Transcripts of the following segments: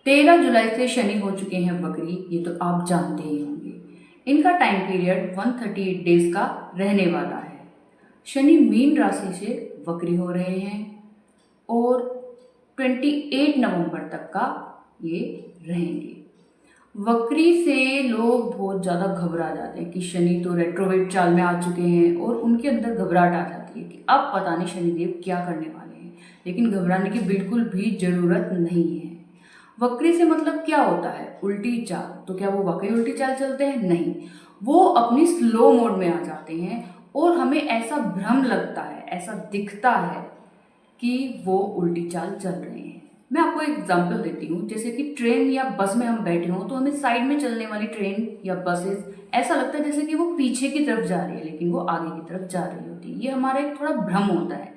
13 जुलाई से शनि हो चुके हैं वक्री, ये तो आप जानते ही होंगे। इनका टाइम पीरियड 138 डेज का रहने वाला है। शनि मीन राशि से वक्री हो रहे हैं और 28 नवंबर तक का ये रहेंगे। वक्री से लोग बहुत ज़्यादा घबरा जाते हैं कि शनि तो रेट्रोवेट चाल में आ चुके हैं और उनके अंदर घबराहट आ जाती है कि अब पता नहीं शनिदेव क्या करने वाले हैं। लेकिन घबराने की बिल्कुल भी ज़रूरत नहीं है। वक्री से मतलब क्या होता है? उल्टी चाल। तो क्या वो वाकई उल्टी चाल चलते हैं? नहीं, वो अपनी स्लो मोड में आ जाते हैं और हमें ऐसा भ्रम लगता है, ऐसा दिखता है कि वो उल्टी चाल चल रहे हैं। मैं आपको एक एग्जांपल देती हूँ। जैसे कि ट्रेन या बस में हम बैठे हों तो हमें साइड में चलने वाली ट्रेन या बसेस ऐसा लगता है जैसे कि वो पीछे की तरफ जा रही है, लेकिन वो आगे की तरफ जा रही होती है। ये हमारा एक थोड़ा भ्रम होता है।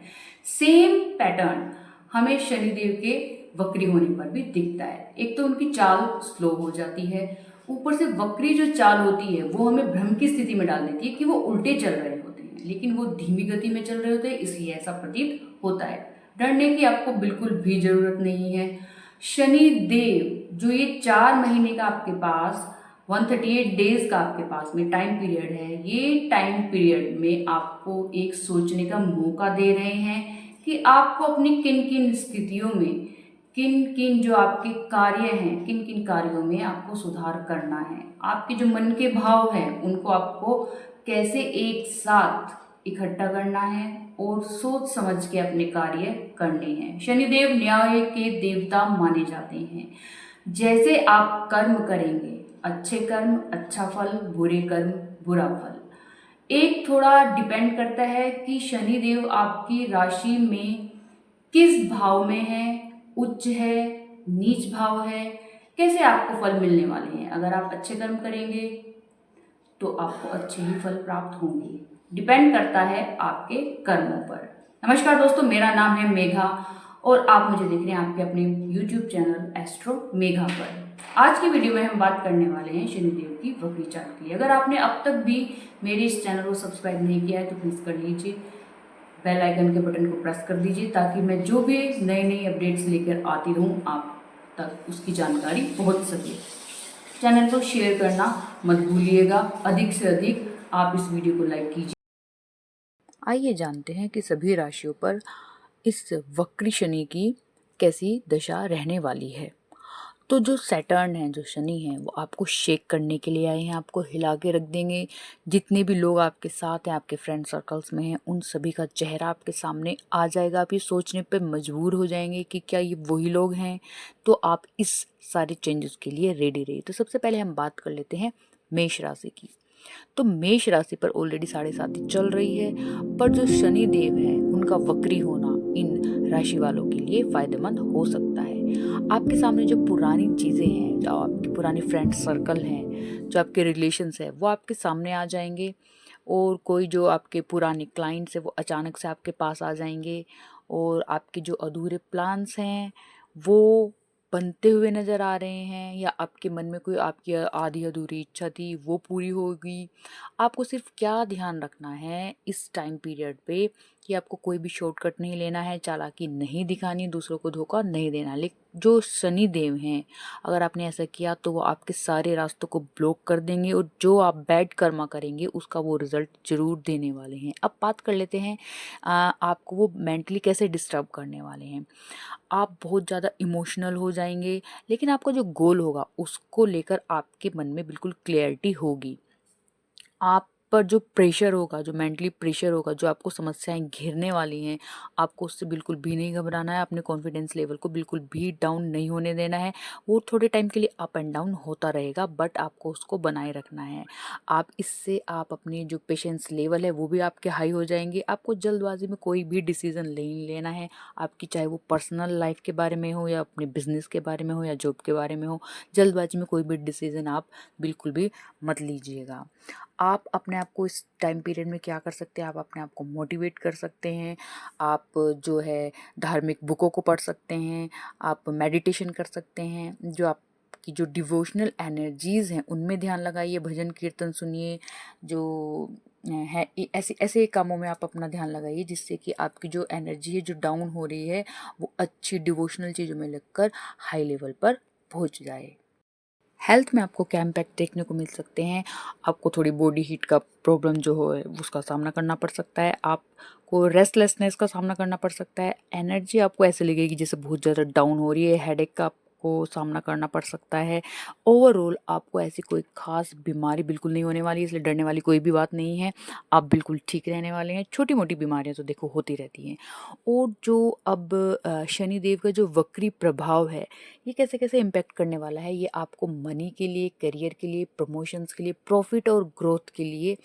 सेम पैटर्न हमें शनिदेव के वक्री होने पर भी दिखता है। एक तो उनकी चाल स्लो हो जाती है, ऊपर से वक्री जो चाल होती है वो हमें भ्रम की स्थिति में डाल देती है कि वो उल्टे चल रहे होते हैं, लेकिन वो धीमी गति में चल रहे होते हैं, इसलिए ऐसा प्रतीत होता है। डरने की आपको बिल्कुल भी जरूरत नहीं है। शनि देव जो ये 4 महीने का आपके पास 138 डेज का आपके पास में टाइम पीरियड है, ये टाइम पीरियड में आपको एक सोचने का मौका दे रहे हैं कि आपको अपनी किन किन स्थितियों में, किन किन जो आपके कार्य हैं, किन किन कार्यों में आपको सुधार करना है। आपके जो मन के भाव हैं उनको आपको कैसे एक साथ इकट्ठा करना है और सोच समझ के अपने कार्य करने हैं। शनिदेव न्याय के देवता माने जाते हैं। जैसे आप कर्म करेंगे, अच्छे कर्म अच्छा फल, बुरे कर्म बुरा फल। एक थोड़ा डिपेंड करता है कि शनिदेव आपकी राशि में किस भाव में है, उच्च है, नीच भाव है, कैसे आपको फल मिलने वाले हैं। अगर आप अच्छे कर्म करेंगे तो आपको अच्छे ही फल प्राप्त होंगे। डिपेंड करता है आपके कर्मों पर। नमस्कार दोस्तों, मेरा नाम है मेघा और आप मुझे देख रहे हैं आपके अपने YouTube चैनल एस्ट्रो मेघा पर। आज की वीडियो में हम बात करने वाले हैं शनिदेव की वक्री चाल की। अगर आपने अब तक भी मेरे इस चैनल को सब्सक्राइब नहीं किया है तो प्लीज़ कर लीजिए। बेल आइकन के बटन को प्रेस कर दीजिए ताकि मैं जो भी नई नई अपडेट्स लेकर आती रहूँ आप तक उसकी जानकारी पहुँच सके। चैनल को शेयर करना मत भूलिएगा। अधिक से अधिक आप इस वीडियो को लाइक कीजिए। आइए जानते हैं कि सभी राशियों पर इस वक्री शनि की कैसी दशा रहने वाली है। तो जो सैटर्न है, जो शनि है, वो आपको शेक करने के लिए आए हैं, आपको हिला के रख देंगे। जितने भी लोग आपके साथ हैं, आपके फ्रेंड सर्कल्स में हैं, उन सभी का चेहरा आपके सामने आ जाएगा। आप ये सोचने पे मजबूर हो जाएंगे कि क्या ये वही लोग हैं। तो आप इस सारे चेंजेस के लिए रेडी रहिए। तो सबसे पहले हम बात कर लेते हैं मेष राशि की। तो मेष राशि पर ऑलरेडी 7.5 चल रही है, पर जो शनि देव है उनका वक्री होना इन राशि वालों के लिए फायदेमंद हो सकता है। आपके सामने जो पुरानी चीज़ें हैं, जो आपकी पुरानी फ्रेंड सर्कल हैं, जो आपके रिलेशंस है, वो आपके सामने आ जाएंगे। और कोई जो आपके पुराने क्लाइंट्स है वो अचानक से आपके पास आ जाएंगे और आपके जो अधूरे प्लान्स हैं वो बनते हुए नज़र आ रहे हैं, या आपके मन में कोई आपकी आधी अधूरी इच्छा थी वो पूरी होगी। आपको सिर्फ क्या ध्यान रखना है इस टाइम पीरियड पे कि आपको कोई भी शॉर्टकट नहीं लेना है, चालाकी नहीं दिखानी, दूसरों को धोखा नहीं देना। लेकिन जो शनि देव हैं, अगर आपने ऐसा किया तो वो आपके सारे रास्तों को ब्लॉक कर देंगे और जो आप बैड कर्मा करेंगे उसका वो रिजल्ट जरूर देने वाले हैं। अब बात कर लेते हैं आपको वो मेंटली कैसे डिस्टर्ब करने वाले हैं। आप बहुत ज़्यादा इमोशनल हो जाएंगे, लेकिन आपका जो गोल होगा उसको लेकर आपके मन में बिल्कुल क्लियरिटी होगी। आप पर जो प्रेशर होगा, जो मेंटली प्रेशर होगा, जो आपको समस्याएं घेरने वाली हैं, आपको उससे बिल्कुल भी नहीं घबराना है। अपने कॉन्फिडेंस लेवल को बिल्कुल भी डाउन नहीं होने देना है। वो थोड़े टाइम के लिए अप एंड डाउन होता रहेगा, बट आपको उसको बनाए रखना है। आप अपनी जो पेशेंस लेवल है वो भी आपके हाई हो जाएंगे। आपको जल्दबाजी में कोई भी डिसीजन नहीं लेना है। आपकी चाहे वो पर्सनल लाइफ के बारे में हो या अपने बिजनेस के बारे में हो या जॉब के बारे में हो, जल्दबाजी में कोई भी डिसीजन आप बिल्कुल भी मत लीजिएगा। आप अपने आप को इस टाइम पीरियड में क्या कर सकते हैं, आप अपने आप को मोटिवेट कर सकते हैं। आप जो है धार्मिक बुकों को पढ़ सकते हैं, आप मेडिटेशन कर सकते हैं। जो आपकी जो डिवोशनल एनर्जीज़ हैं उनमें ध्यान लगाइए, भजन कीर्तन सुनिए। जो है ऐसे ऐसे कामों में आप अपना ध्यान लगाइए जिससे कि आपकी जो एनर्जी है जो डाउन हो रही है वो अच्छी डिवोशनल चीज़ों में लगकर हाई लेवल पर पहुंच जाए। हेल्थ में आपको क्या इम्पैक्ट देखने को मिल सकते हैं? आपको थोड़ी बॉडी हीट का प्रॉब्लम जो हो उसका सामना करना पड़ सकता है, आपको रेस्टलेसनेस का सामना करना पड़ सकता है, एनर्जी आपको ऐसे लगेगी जैसे बहुत ज़्यादा डाउन हो रही है, हेडेक का आपको सामना करना पड़ सकता है। ओवरऑल आपको ऐसी कोई खास बीमारी बिल्कुल नहीं होने वाली है, इसलिए डरने वाली कोई भी बात नहीं है। आप बिल्कुल ठीक रहने वाले हैं। छोटी मोटी बीमारियां तो देखो होती रहती हैं। और जो अब शनिदेव का जो वक्री प्रभाव है, ये कैसे कैसे इम्पैक्ट करने वाला है, ये आपको मनी के लिए, करियर के लिए, प्रमोशंस के लिए, प्रॉफिट और ग्रोथ के लिए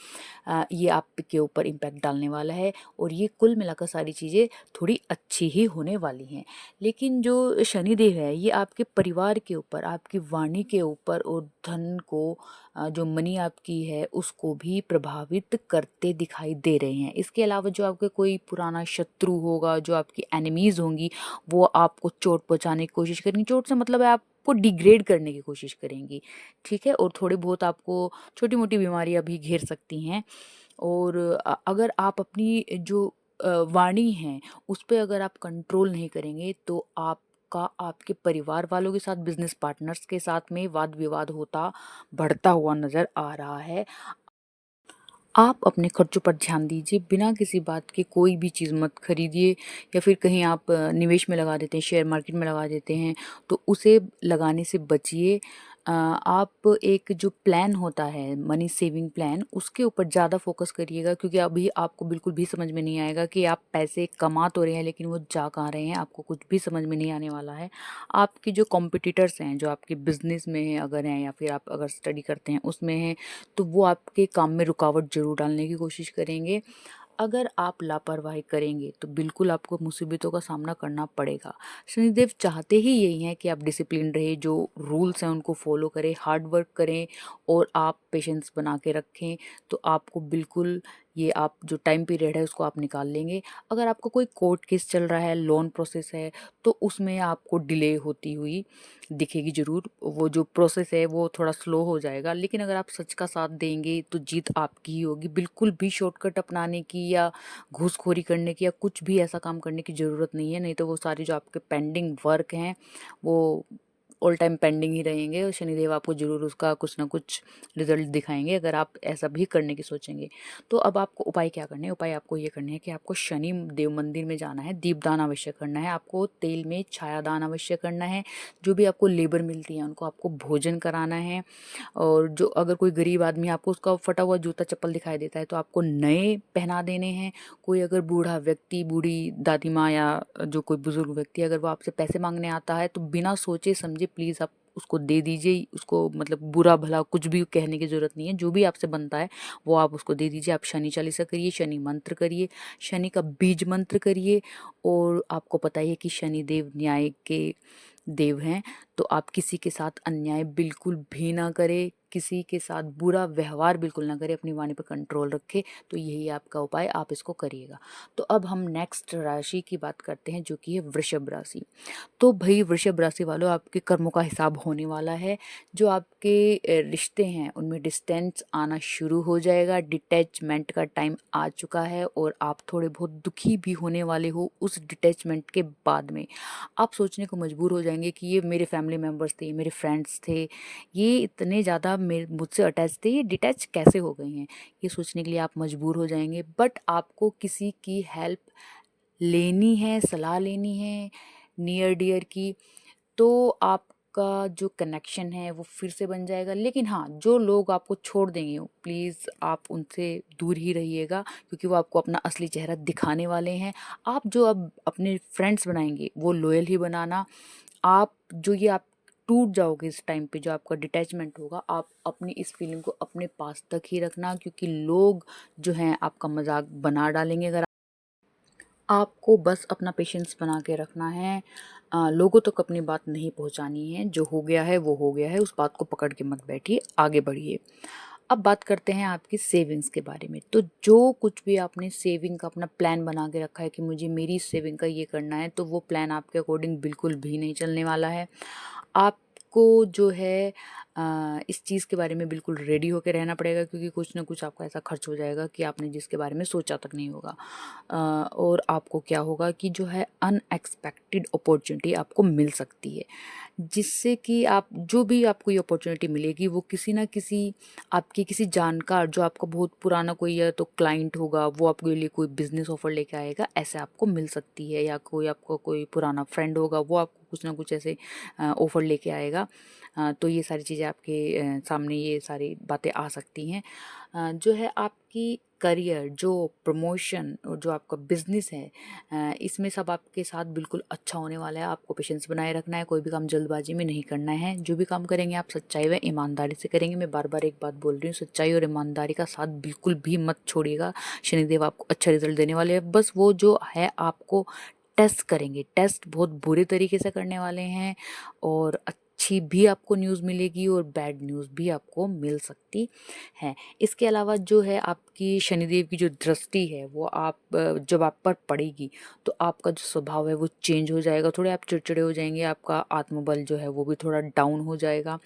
ये आपके ऊपर इम्पैक्ट डालने वाला है। और ये कुल मिलाकर सारी चीज़ें थोड़ी अच्छी ही होने वाली हैं। लेकिन जो शनिदेव है ये आपके परिवार के ऊपर, आपकी वाणी के ऊपर और धन को, जो मनी आपकी है उसको भी प्रभावित करते दिखाई दे रहे हैं। इसके अलावा जो आपके कोई पुराना शत्रु होगा, जो आपकी एनिमीज़ होंगी, वो आपको चोट पहुंचाने की कोशिश करेंगी। चोट से मतलब है आपको डिग्रेड करने की कोशिश करेंगी, ठीक है। और थोड़ी बहुत आपको छोटी मोटी बीमारियां भी घेर सकती हैं। और अगर आप अपनी जो वाणी है उस पे अगर आप कंट्रोल नहीं करेंगे तो आपका आपके परिवार वालों के साथ, बिजनेस पार्टनर्स के साथ में वाद विवाद होता बढ़ता हुआ नज़र आ रहा है। आप अपने खर्चों पर ध्यान दीजिए, बिना किसी बात के कोई भी चीज़ मत खरीदिए। या फिर कहीं आप निवेश में लगा देते हैं, शेयर मार्केट में लगा देते हैं, तो उसे लगाने से बचिए। आप एक जो प्लान होता है मनी सेविंग प्लान, उसके ऊपर ज़्यादा फोकस करिएगा, क्योंकि अभी आपको बिल्कुल भी समझ में नहीं आएगा कि आप पैसे कमा तो रहे हैं लेकिन वो जा कहाँ रहे हैं, आपको कुछ भी समझ में नहीं आने वाला है। आपके जो कॉम्पिटिटर्स हैं, जो आपके बिजनेस में हैं अगर हैं, या फिर आप अगर स्टडी करते हैं उसमें हैं, तो वो आपके काम में रुकावट ज़रूर डालने की कोशिश करेंगे। अगर आप लापरवाही करेंगे तो बिल्कुल आपको मुसीबतों का सामना करना पड़ेगा। शनिदेव चाहते ही यही है कि आप डिसिप्लिन रहे, जो रूल्स हैं उनको फॉलो करें, हार्ड वर्क करें और आप पेशेंस बना के रखें, तो आपको बिल्कुल ये आप जो टाइम पीरियड है उसको आप निकाल लेंगे। अगर आपका कोई कोर्ट केस चल रहा है, लोन प्रोसेस है, तो उसमें आपको डिले होती हुई दिखेगी ज़रूर। वो जो प्रोसेस है वो थोड़ा स्लो हो जाएगा, लेकिन अगर आप सच का साथ देंगे तो जीत आपकी ही होगी। बिल्कुल भी शॉर्टकट अपनाने की या घूसखोरी करने की या कुछ भी ऐसा काम करने की ज़रूरत नहीं है, नहीं तो वो सारे जो आपके पेंडिंग वर्क हैं वो ऑल टाइम पेंडिंग ही रहेंगे और शनिदेव आपको ज़रूर उसका कुछ ना कुछ रिजल्ट दिखाएंगे अगर आप ऐसा भी करने की सोचेंगे। तो अब आपको उपाय क्या करने हैं? उपाय आपको ये करने हैं कि आपको शनि देव मंदिर में जाना है, दीपदान अवश्य करना है, आपको तेल में छायादान अवश्य करना है, जो भी आपको लेबर मिलती है उनको आपको भोजन कराना है। और जो अगर कोई गरीब आदमी आपको उसका फटा हुआ जूता चप्पल दिखाई देता है तो आपको नए पहना देने हैं। कोई अगर बूढ़ा व्यक्ति, बूढ़ी दादी माँ या जो कोई बुजुर्ग व्यक्ति अगर वो आपसे पैसे मांगने आता है तो बिना सोचे समझे प्लीज़ आप उसको दे दीजिए। उसको मतलब बुरा भला कुछ भी कहने की ज़रूरत नहीं है, जो भी आपसे बनता है वो आप उसको दे दीजिए। आप शनि चालीसा करिए, शनि मंत्र करिए, शनि का बीज मंत्र करिए। और आपको पता ही है कि शनि देव न्याय के देव हैं, तो आप किसी के साथ अन्याय बिल्कुल भी ना करें, किसी के साथ बुरा व्यवहार बिल्कुल ना करें, अपनी वाणी पर कंट्रोल रखें। तो यही आपका उपाय, आप इसको करिएगा। तो अब हम नेक्स्ट राशि की बात करते हैं जो कि है वृषभ राशि। तो भाई वृषभ राशि वालों, आपके कर्मों का हिसाब होने वाला है। जो आपके रिश्ते हैं उनमें डिस्टेंस आना शुरू हो जाएगा, डिटैचमेंट का टाइम आ चुका है और आप थोड़े बहुत दुखी भी होने वाले हो उस डिटैचमेंट के बाद में। आप सोचने को मजबूर हो जाएंगे कि ये मेरे फैमिली मेम्बर्स थे, ये मेरे फ्रेंड्स थे, ये इतने ज़्यादा मेरे मुझसे अटैच थे, ये डिटैच कैसे हो गए हैं, ये सोचने के लिए आप मजबूर हो जाएंगे। बट आपको किसी की हेल्प लेनी है, सलाह लेनी है नियर डियर की, तो आपका जो कनेक्शन है वो फिर से बन जाएगा। लेकिन हाँ, जो लोग आपको छोड़ देंगे प्लीज़ आप उनसे दूर ही रहिएगा, क्योंकि वो आपको अपना असली चेहरा दिखाने वाले हैं। आप जो अब अपने फ्रेंड्स बनाएंगे वो लॉयल ही बनाना। आप जो ये आप टूट जाओगे इस टाइम पे, जो आपका डिटैचमेंट होगा, आप अपनी इस फीलिंग को अपने पास तक ही रखना, क्योंकि लोग जो हैं आपका मजाक बना डालेंगे। अगर आपको बस अपना पेशेंस बना के रखना है, लोगों तक अपनी बात नहीं पहुंचानी है। जो हो गया है वो हो गया है, उस बात को पकड़ के मत बैठिए, आगे बढ़िए। अब बात करते हैं आपकी सेविंग्स के बारे में। तो जो कुछ भी आपने सेविंग का अपना प्लान बना के रखा है कि मुझे मेरी सेविंग का ये करना है, तो वो प्लान आपके अकॉर्डिंग बिल्कुल भी नहीं चलने वाला है। आपको जो है इस चीज़ के बारे में बिल्कुल रेडी होकर रहना पड़ेगा, क्योंकि कुछ ना कुछ आपका ऐसा खर्च हो जाएगा कि आपने जिसके बारे में सोचा तक नहीं होगा। और आपको क्या होगा कि जो है अनएक्सपेक्टेड अपॉर्चुनिटी आपको मिल सकती है, जिससे कि आप जो भी आपको ये अपॉर्चुनिटी मिलेगी वो किसी ना किसी आपके किसी जानकार, जो आपका बहुत पुराना कोई या तो क्लाइंट होगा, वो आपके लिए कोई बिजनेस ऑफर लेके आएगा, ऐसे आपको मिल सकती है। या कोई आपका कोई पुराना फ्रेंड होगा, वो आपको कुछ ना कुछ ऐसे ऑफर लेके आएगा। तो ये सारी चीज़ें आपके सामने ये सारी बातें आ सकती हैं। जो है आपकी करियर, जो प्रमोशन और जो आपका बिजनेस है, इसमें सब आपके साथ बिल्कुल अच्छा होने वाला है। आपको पेशेंस बनाए रखना है, कोई भी काम जल्दबाजी में नहीं करना है। जो भी काम करेंगे आप सच्चाई व ईमानदारी से करेंगे। मैं बार बार एक बात बोल रही हूँ, सच्चाई और ईमानदारी का साथ बिल्कुल भी मत छोड़िएगा। शनिदेव आपको अच्छा रिजल्ट देने वाले हैं। बस वो जो है आपको टेस्ट करेंगे, टेस्ट बहुत बुरे तरीके से करने वाले हैं, और अच्छी भी आपको न्यूज़ मिलेगी और बैड न्यूज़ भी आपको मिल सकती है। इसके अलावा जो है आपकी शनिदेव की जो दृष्टि है वो जब आप पर पड़ेगी तो आपका जो स्वभाव है वो चेंज हो जाएगा। थोड़े आप चिड़चिड़े हो जाएंगे, आपका आत्मबल जो है वो भी थोड़ा डाउन हो जाएगा।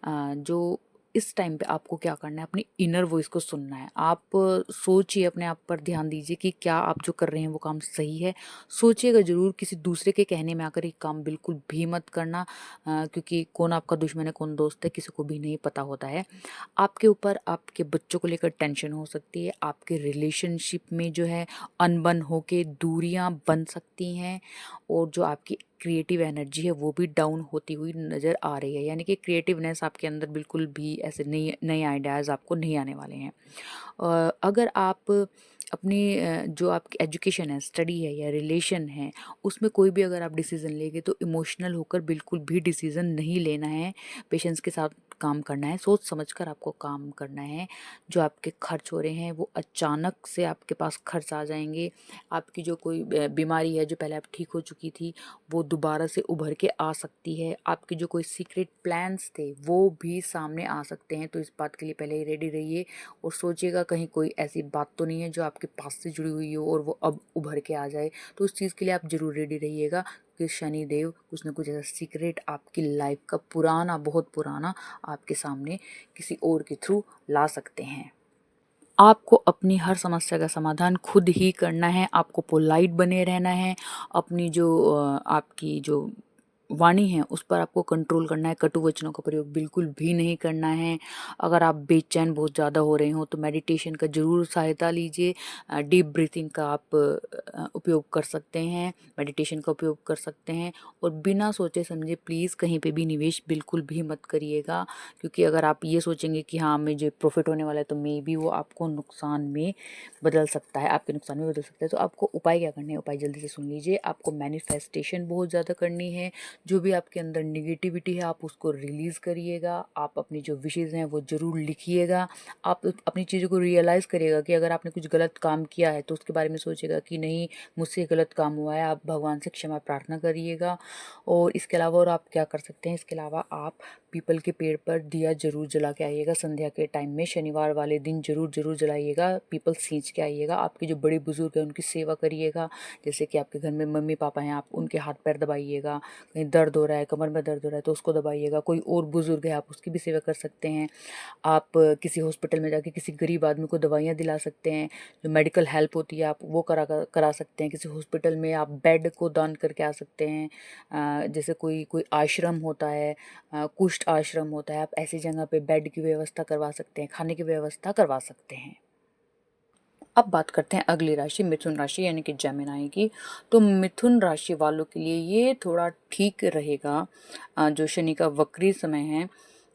जो इस टाइम पे आपको क्या करना है, अपनी इनर वॉइस को सुनना है। आप सोचिए, अपने आप पर ध्यान दीजिए कि क्या आप जो कर रहे हैं वो काम सही है। सोचिएगा ज़रूर, किसी दूसरे के कहने में आकर ये काम बिल्कुल भी मत करना, क्योंकि कौन आपका दुश्मन है कौन दोस्त है किसी को भी नहीं पता होता है। आपके ऊपर आपके बच्चों को लेकर टेंशन हो सकती है। आपके रिलेशनशिप में जो है अनबन होके दूरियां बन सकती हैं, और जो आपकी क्रिएटिव एनर्जी है वो भी डाउन होती हुई नज़र आ रही है। यानी कि क्रिएटिवनेस आपके अंदर बिल्कुल भी ऐसे नए नए आइडियाज़ आपको नहीं आने वाले हैं। अगर आप अपनी जो आपकी एजुकेशन है, स्टडी है या रिलेशन है, उसमें कोई भी अगर आप डिसीज़न लेंगे तो इमोशनल होकर बिल्कुल भी डिसीज़न नहीं लेना है। पेशेंस के साथ काम करना है, सोच समझकर आपको काम करना है। जो आपके खर्च हो रहे हैं वो अचानक से आपके पास खर्च आ जाएंगे। आपकी जो कोई बीमारी है जो पहले आप ठीक हो चुकी थी, वो दोबारा से उभर के आ सकती है। आपके जो कोई सीक्रेट प्लान्स थे वो भी सामने आ सकते हैं। तो इस बात के लिए पहले ही रेडी रहिए, और सोचिएगा कहीं कोई ऐसी बात तो नहीं है जो आपके पास से जुड़ी हुई हो और वो अब उभर के आ जाए। तो उस चीज़ के लिए आप ज़रूर रेडी रहिएगा कि शनि देव कुछ ना कुछ ऐसा सीक्रेट आपकी लाइफ का पुराना, बहुत पुराना, आपके सामने किसी और के थ्रू ला सकते हैं। आपको अपनी हर समस्या का समाधान खुद ही करना है। आपको पोलाइट बने रहना है। अपनी जो आपकी जो वाणी है उस पर आपको कंट्रोल करना है। कटु वचनों का प्रयोग बिल्कुल भी नहीं करना है। अगर आप बेचैन बहुत ज़्यादा हो रहे हो तो मेडिटेशन का ज़रूर सहायता लीजिए। डीप ब्रीथिंग का आप उपयोग कर सकते हैं, मेडिटेशन का उपयोग कर सकते हैं। और बिना सोचे समझे प्लीज़ कहीं पे भी निवेश बिल्कुल भी मत करिएगा, क्योंकि अगर आप ये सोचेंगे कि हाँ मुझे प्रॉफिट होने वाला है तो मे बी वो आपको नुकसान में बदल सकता है, आपके नुकसान में बदल सकता है। तो आपको उपाय क्या करने हैं, उपाय जल्दी से सुन लीजिए। आपको मैनिफेस्टेशन बहुत ज़्यादा करनी है। जो भी आपके अंदर निगेटिविटी है आप उसको रिलीज़ करिएगा। आप अपनी जो विशेज़ हैं वो ज़रूर लिखिएगा। आप अपनी चीज़ों को रियलाइज़ करिएगा कि अगर आपने कुछ गलत काम किया है तो उसके बारे में सोचिएगा कि नहीं मुझसे गलत काम हुआ है। आप भगवान से क्षमा प्रार्थना करिएगा। और इसके अलावा और आप क्या कर सकते हैं, इसके अलावा आप पीपल के पेड़ पर दिया जरूर जला के आइएगा। संध्या के टाइम में शनिवार वाले दिन जरूर जलाइएगा। पीपल सींच के आइएगा। आपके जो बड़े बुजुर्ग हैं उनकी सेवा करिएगा। जैसे कि आपके घर में मम्मी पापा हैं, आप उनके हाथ पैर दबाइएगा। कहीं दर्द हो रहा है, कमर में दर्द हो रहा है तो उसको दबाइएगा। कोई और बुजुर्ग है आप उसकी भी सेवा कर सकते हैं। आप किसी हॉस्पिटल में जाके किसी गरीब आदमी को दवाइयाँ दिला सकते हैं। जो मेडिकल हेल्प होती है आप वो करा सकते हैं। किसी हॉस्पिटल में आप बेड को दान करके आ सकते हैं। जैसे कोई कोई आश्रम होता है, कुष्ठ आश्रम होता है, आप ऐसी जगह पे बेड की व्यवस्था करवा सकते हैं, खाने की व्यवस्था करवा सकते हैं। अब बात करते हैं अगली राशि मिथुन राशि यानी कि जेमिनाई की। तो मिथुन राशि वालों के लिए ये थोड़ा ठीक रहेगा। जो शनि का वक्री समय है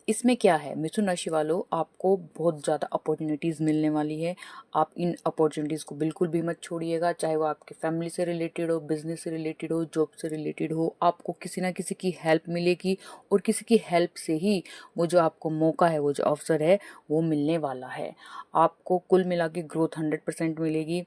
इसमें क्या है, मिथुन राशि वालों आपको बहुत ज़्यादा अपॉर्चुनिटीज़ मिलने वाली है। आप इन अपॉर्चुनिटीज़ को बिल्कुल भी मत छोड़िएगा। चाहे वो आपके फैमिली से रिलेटेड हो, बिजनेस से रिलेटेड हो, जॉब से रिलेटेड हो, आपको किसी ना किसी की हेल्प मिलेगी। और किसी की हेल्प से ही वो जो आपको मौका है, वो जो अवसर है वो मिलने वाला है। आपको कुल मिला के ग्रोथ 100% मिलेगी।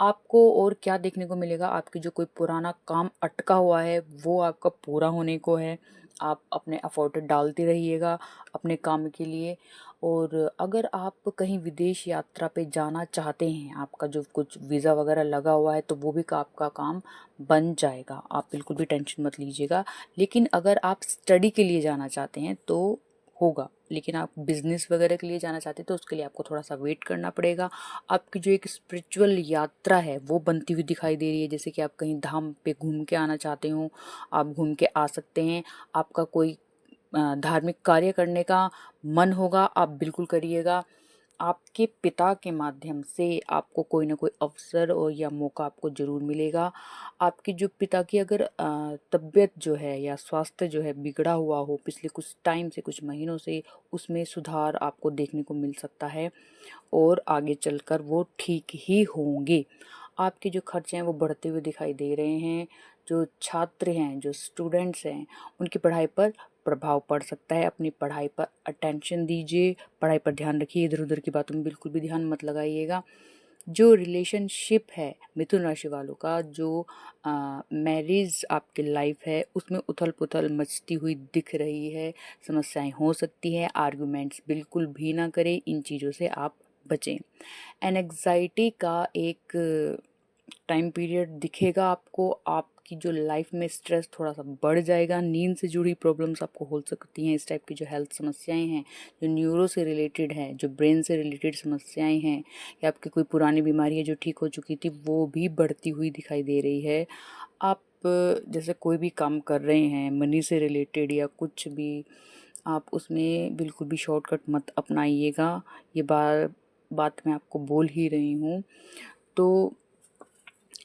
आपको और क्या देखने को मिलेगा, आपकी जो कोई पुराना काम अटका हुआ है वो आपका पूरा होने को है। आप अपने एफर्ट डालते रहिएगा अपने काम के लिए। और अगर आप कहीं विदेश यात्रा पे जाना चाहते हैं, आपका जो कुछ वीज़ा वगैरह लगा हुआ है तो वो भी आपका काम बन जाएगा। आप बिल्कुल भी टेंशन मत लीजिएगा। लेकिन अगर आप स्टडी के लिए जाना चाहते हैं तो होगा। लेकिन आप बिजनेस वगैरह के लिए जाना चाहते हैं तो उसके लिए आपको थोड़ा सा वेट करना पड़ेगा। आपकी जो एक स्पिरिचुअल यात्रा है वो बनती हुई दिखाई दे रही है, जैसे कि आप कहीं धाम पे घूम के आना चाहते हो, आप घूम के आ सकते हैं। आपका कोई धार्मिक कार्य करने का मन होगा, आप बिल्कुल करिएगा। आपके पिता के माध्यम से आपको कोई ना कोई अवसर और या मौका आपको ज़रूर मिलेगा। आपके जो पिता की अगर तबीयत जो है या स्वास्थ्य जो है बिगड़ा हुआ हो पिछले कुछ टाइम से, कुछ महीनों से, उसमें सुधार आपको देखने को मिल सकता है और आगे चलकर वो ठीक ही होंगे। आपके जो खर्चे हैं वो बढ़ते हुए दिखाई दे रहे हैं। जो छात्र हैं, जो स्टूडेंट्स हैं, उनकी पढ़ाई पर प्रभाव पड़ सकता है। अपनी पढ़ाई पर अटेंशन दीजिए, पढ़ाई पर ध्यान रखिए, इधर उधर की बातों में बिल्कुल भी ध्यान मत लगाइएगा। जो रिलेशनशिप है मिथुन राशि वालों का, जो मैरिज आपकी लाइफ है, उसमें उथल पुथल मचती हुई दिख रही है। समस्याएं हो सकती हैं, आर्गुमेंट्स बिल्कुल भी ना करें, इन चीज़ों से आप बचें। एनग्जाइटी का एक टाइम पीरियड दिखेगा आपको। आपकी जो लाइफ में स्ट्रेस थोड़ा सा बढ़ जाएगा, नींद से जुड़ी प्रॉब्लम्स आपको हो सकती हैं। इस टाइप की जो हेल्थ समस्याएं हैं, जो न्यूरो से रिलेटेड हैं, जो ब्रेन से रिलेटेड समस्याएं हैं, या आपकी कोई पुरानी बीमारी है जो ठीक हो चुकी थी वो भी बढ़ती हुई दिखाई दे रही है। आप जैसे कोई भी काम कर रहे हैं मनी से रिलेटेड या कुछ भी, आप उसमें बिल्कुल भी शॉर्टकट मत अपनाइएगा। ये बात मैं आपको बोल ही रही हूँ। तो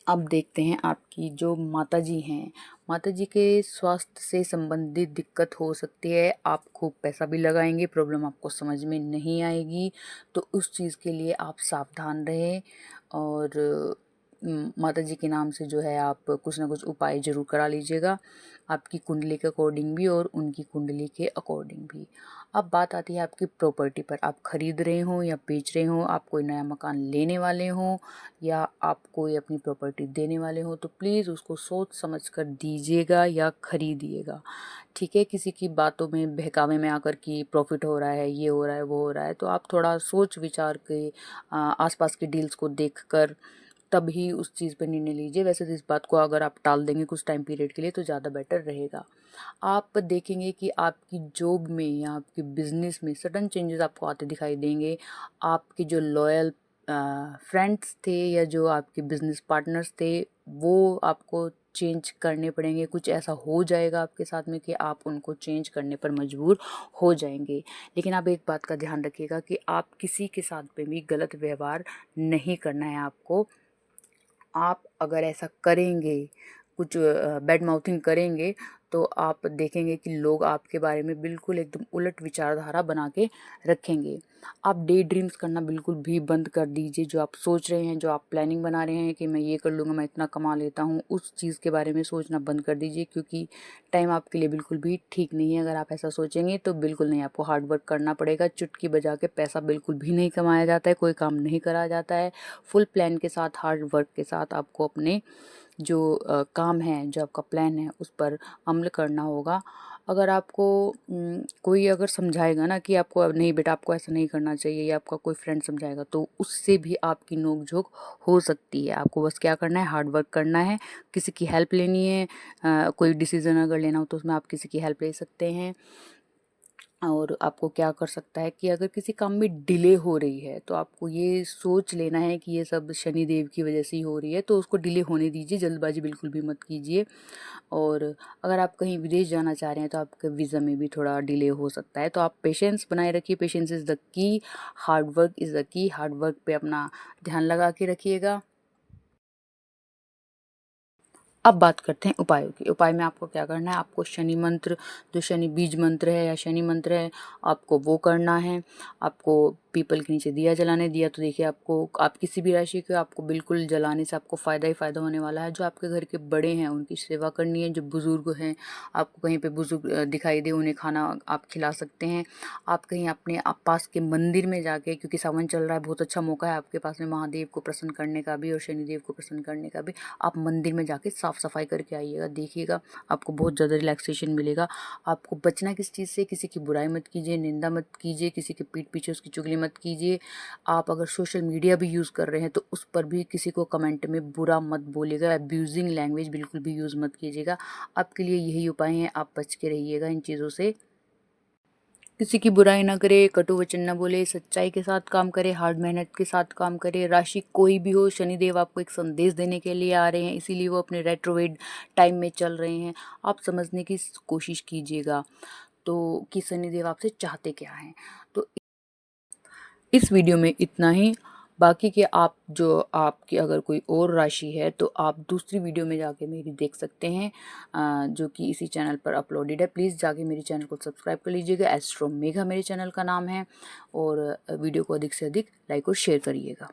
अब देखते हैं आपकी जो माताजी हैं, माताजी के स्वास्थ्य से संबंधित दिक्कत हो सकती है। आप खूब पैसा भी लगाएंगे, प्रॉब्लम आपको समझ में नहीं आएगी, तो उस चीज़ के लिए आप सावधान रहें। और माताजी के नाम से जो है आप कुछ ना कुछ उपाय ज़रूर करा लीजिएगा, आपकी कुंडली के अकॉर्डिंग भी और उनकी कुंडली के अकॉर्डिंग भी। अब बात आती है आपकी प्रॉपर्टी पर। आप खरीद रहे हो या बेच रहे हो, आप कोई नया मकान लेने वाले हो या आप कोई अपनी प्रॉपर्टी देने वाले हो, तो प्लीज़ उसको सोच समझ कर दीजिएगा या खरीदिएगा। ठीक है, किसी की बातों में बहकावे में आकर कि प्रॉफिट हो रहा है, ये हो रहा है, वो हो रहा है, तो आप थोड़ा सोच विचार के आसपास के डील्स को देखकर तभी उस चीज़ पर निर्णय लीजिए। वैसे तो इस बात को अगर आप टाल देंगे कुछ टाइम पीरियड के लिए तो ज़्यादा बेटर रहेगा। आप देखेंगे कि आपकी जॉब में या आपके बिजनेस में सडन चेंजेस आपको आते दिखाई देंगे। आपके जो लॉयल फ्रेंड्स थे या जो आपके बिजनेस पार्टनर्स थे वो आपको चेंज करने पड़ेंगे। कुछ ऐसा हो जाएगा आपके साथ में कि आप उनको चेंज करने पर मजबूर हो जाएंगे। लेकिन आप एक बात का ध्यान रखिएगा कि आप किसी के साथ में भी गलत व्यवहार नहीं करना है आपको। आप अगर ऐसा करेंगे, कुछ बैड माउथिंग करेंगे, तो आप देखेंगे कि लोग आपके बारे में बिल्कुल एकदम उलट विचारधारा बना के रखेंगे। आप डे ड्रीम्स करना बिल्कुल भी बंद कर दीजिए। जो आप सोच रहे हैं, जो आप प्लानिंग बना रहे हैं कि मैं ये कर लूँगा, मैं इतना कमा लेता हूँ, उस चीज़ के बारे में सोचना बंद कर दीजिए, क्योंकि टाइम आपके लिए बिल्कुल भी ठीक नहीं है। अगर आप ऐसा सोचेंगे तो बिल्कुल नहीं, आपको हार्ड वर्क करना पड़ेगा। चुटकी बजा के पैसा बिल्कुल भी नहीं कमाया जाता है, कोई काम नहीं करा जाता है। फुल प्लान के साथ, हार्ड वर्क के साथ आपको अपने जो काम है, जो आपका प्लान है, उस पर अमल करना होगा। अगर आपको कोई अगर समझाएगा ना कि आपको नहीं बेटा आपको ऐसा नहीं करना चाहिए, या आपका कोई फ्रेंड समझाएगा, तो उससे भी आपकी नोक-झोंक हो सकती है। आपको बस क्या करना है, हार्ड वर्क करना है, किसी की हेल्प लेनी है। कोई डिसीज़न अगर लेना हो तो उसमें आप किसी की हेल्प ले सकते हैं। और आपको क्या कर सकता है कि अगर किसी काम में डिले हो रही है तो आपको ये सोच लेना है कि ये सब शनि देव की वजह से ही हो रही है, तो उसको डिले होने दीजिए, जल्दबाजी बिल्कुल भी मत कीजिए। और अगर आप कहीं विदेश जाना चाह रहे हैं तो आपके वीज़ा में भी थोड़ा डिले हो सकता है, तो आप पेशेंस बनाए रखिए। Patience is the key, hard work is the key. Hard work पे अपना ध्यान लगा के रखिएगा। अब बात करते हैं उपायों की। उपाय में आपको क्या करना है, आपको शनि मंत्र, जो शनि बीज मंत्र है या शनि मंत्र है, आपको वो करना है। आपको पीपल के नीचे दिया जलाने, दिया तो देखिए आपको, आप किसी भी राशि के, आपको बिल्कुल जलाने से आपको फ़ायदा ही फ़ायदा होने वाला है। जो आपके घर के बड़े हैं उनकी सेवा करनी है। जो बुज़ुर्ग हैं, आपको कहीं पे बुज़ुर्ग दिखाई दे, उन्हें खाना आप खिला सकते हैं। आप कहीं अपने पास के मंदिर में जाके, क्योंकि सावन चल रहा है, बहुत अच्छा मौका है आपके पास में महादेव को प्रसन्न करने का भी और शनिदेव को प्रसन्न करने का भी। आप मंदिर में जाके साफ़ सफाई करके आइएगा, देखिएगा आपको बहुत ज़्यादा रिलैक्सेशन मिलेगा। आपको बचना किस चीज़ से, किसी की बुराई मत कीजिए, निंदा मत कीजिए, किसी के पीठ पीछे उसकी चुगली मत कीजिए। आप अगर सोशल मीडिया भी यूज़ कर रहे हैं तो उस पर भी किसी को कमेंट में बुरा मत बोलिएगा। अब्यूजिंग लैंग्वेज बिल्कुल भी यूज़ मत कीजिएगा। आपके लिए यही उपाय हैं, आप बच के रहिएगा इन चीज़ों से। किसी की बुराई ना करे, कटु वचन ना बोले, सच्चाई के साथ काम करे, हार्ड मेहनत के साथ काम करे। राशि कोई भी हो, शनिदेव आपको एक संदेश देने के लिए आ रहे हैं, इसीलिए वो अपने रेट्रोवेड टाइम में चल रहे हैं। आप समझने की कोशिश कीजिएगा तो कि शनिदेव आपसे चाहते क्या हैं। तो इस वीडियो में इतना ही। बाकी के आप जो आपकी अगर कोई और राशि है तो आप दूसरी वीडियो में जाके मेरी देख सकते हैं, जो कि इसी चैनल पर अपलोडेड है। प्लीज़ जाके मेरे चैनल को सब्सक्राइब कर लीजिएगा। एस्ट्रो मेघा मेरे चैनल का नाम है, और वीडियो को अधिक से अधिक लाइक और शेयर करिएगा।